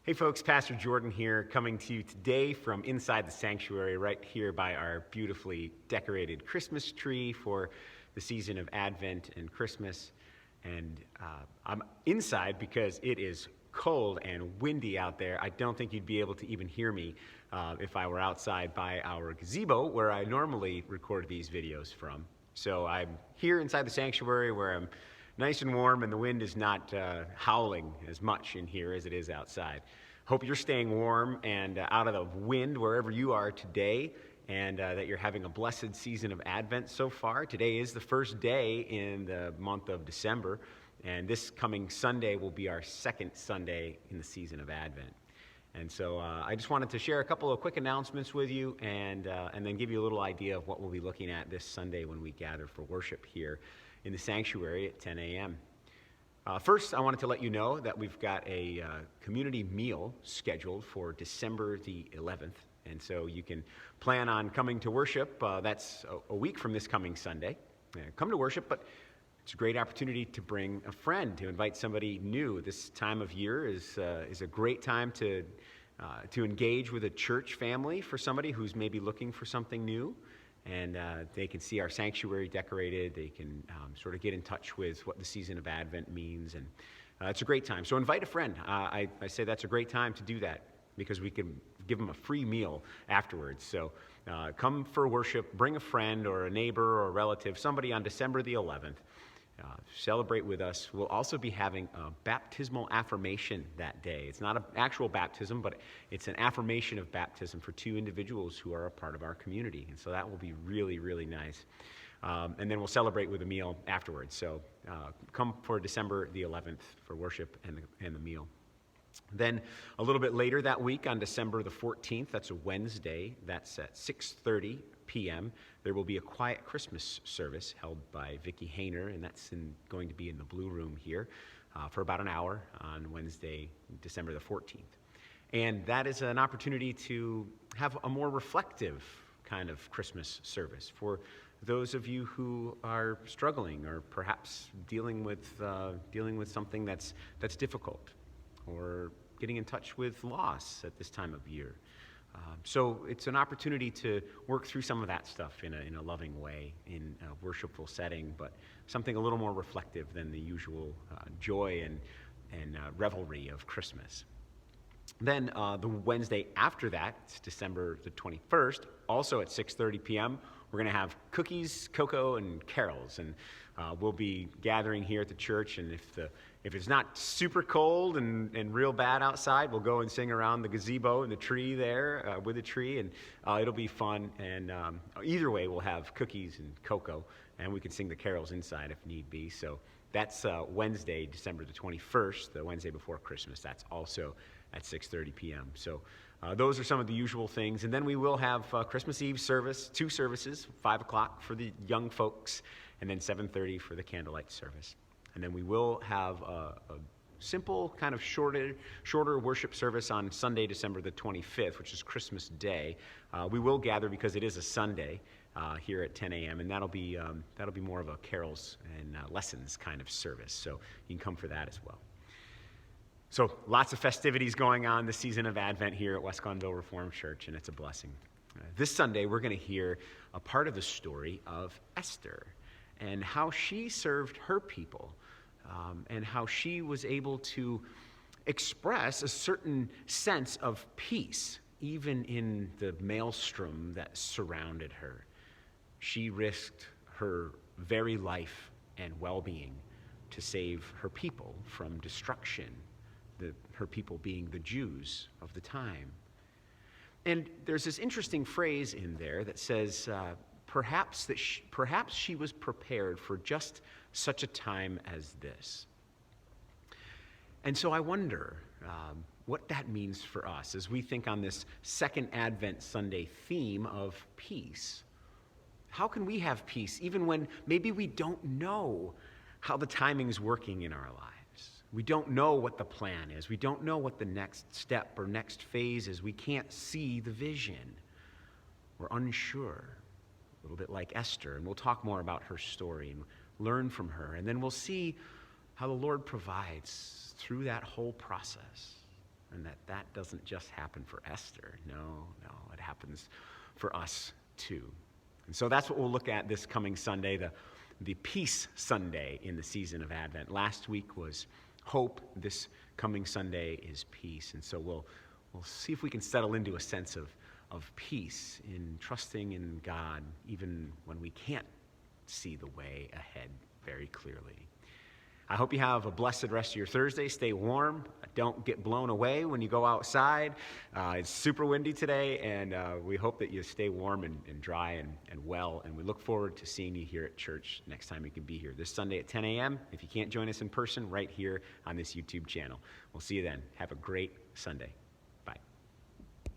Hey folks, Pastor Jordan here, coming to you today from inside the sanctuary right here by our beautifully decorated Christmas tree for the season of Advent and Christmas. And I'm inside because it is cold and windy out there. I don't think you'd be able to even hear me if I were outside by our gazebo where I normally record these videos from. So I'm here inside the sanctuary where I'm nice and warm, and the wind is not howling as much in here as it is outside. Hope you're staying warm and out of the wind wherever you are today, and that you're having a blessed season of Advent so far. Today is the first day in the month of December, and this coming Sunday will be our second Sunday in the season of Advent. And so I just wanted to share a couple of quick announcements with you and then give you a little idea of what we'll be looking at this Sunday when we gather for worship here in the sanctuary at 10 a.m. First, I wanted to let you know that we've got a community meal scheduled for December the 11th. And so you can plan on coming to worship. That's a week from this coming Sunday. Come to worship, but it's a great opportunity to bring a friend, to invite somebody new. This time of year is a great time to engage with a church family for somebody who's maybe looking for something new. And they can see our sanctuary decorated. They can sort of get in touch with what the season of Advent means. And it's a great time. So invite a friend. I say that's a great time to do that because we can give them a free meal afterwards. So come for worship, bring a friend or a neighbor or a relative, somebody on December the 11th. Celebrate with us. We'll also be having a baptismal affirmation that day. It's not an actual baptism, but it's an affirmation of baptism for two individuals who are a part of our community. And so that will be really, really nice. And then we'll celebrate with a meal afterwards. So come for December the 11th for worship and the meal. Then a little bit later that week on December the 14th, that's a Wednesday, that's at 6:30 p.m., there will be a quiet Christmas service held by Vicki Hayner, and that's going to be in the Blue Room here for about an hour on Wednesday, December the 14th. And that is an opportunity to have a more reflective kind of Christmas service for those of you who are struggling or perhaps dealing with something that's difficult, or getting in touch with loss at this time of year. So it's an opportunity to work through some of that stuff in a loving way, in a worshipful setting, but something a little more reflective than the usual joy and revelry of Christmas. Then the Wednesday after that, it's December the 21st, also at 6:30 p.m., we're going to have cookies, cocoa, and carols, and we'll be gathering here at the church, and if it's not super cold and real bad outside, we'll go and sing around the gazebo and the tree there with the tree, and it'll be fun. And either way, we'll have cookies and cocoa, and we can sing the carols inside if need be. So that's Wednesday, December the 21st, the Wednesday before Christmas. That's also at 6:30 p.m. So those are some of the usual things. And then we will have Christmas Eve service, 2 services, 5 o'clock for the young folks, and then 7:30 for the candlelight service. And then we will have a simple, kind of shorter worship service on Sunday, December the 25th, which is Christmas Day. We will gather because it is a Sunday here at 10 a.m., and that'll be more of a carols and lessons kind of service. So you can come for that as well. So lots of festivities going on this season of Advent here at West Glenville Reformed Church, and it's a blessing. This Sunday, we're going to hear a part of the story of Esther and how she served her people, and how she was able to express a certain sense of peace, even in the maelstrom that surrounded her. She risked her very life and well-being to save her people from destruction, her people being the Jews of the time. And there's this interesting phrase in there that says, perhaps she was prepared for just such a time as this. And so I wonder what that means for us as we think on this second Advent Sunday theme of peace. How can we have peace even when maybe we don't know how the timing's working in our lives? We don't know what the plan is. We don't know what the next step or next phase is. We can't see the vision. We're unsure. A little bit like Esther, and we'll talk more about her story and learn from her. And then we'll see how the Lord provides through that whole process. and that doesn't just happen for Esther. No, it happens for us too. And so that's what we'll look at this coming Sunday, the Peace Sunday in the season of Advent. Last week was hope. This coming Sunday is peace. And so we'll see if we can settle into a sense of peace in trusting in God, even when we can't see the way ahead very clearly. I hope you have a blessed rest of your Thursday. Stay warm. Don't get blown away when you go outside. It's super windy today, and we hope that you stay warm and dry and well. And we look forward to seeing you here at church next time you can be here. This Sunday at 10 a.m. If you can't join us in person, right here on this YouTube channel. We'll see you then. Have a great Sunday.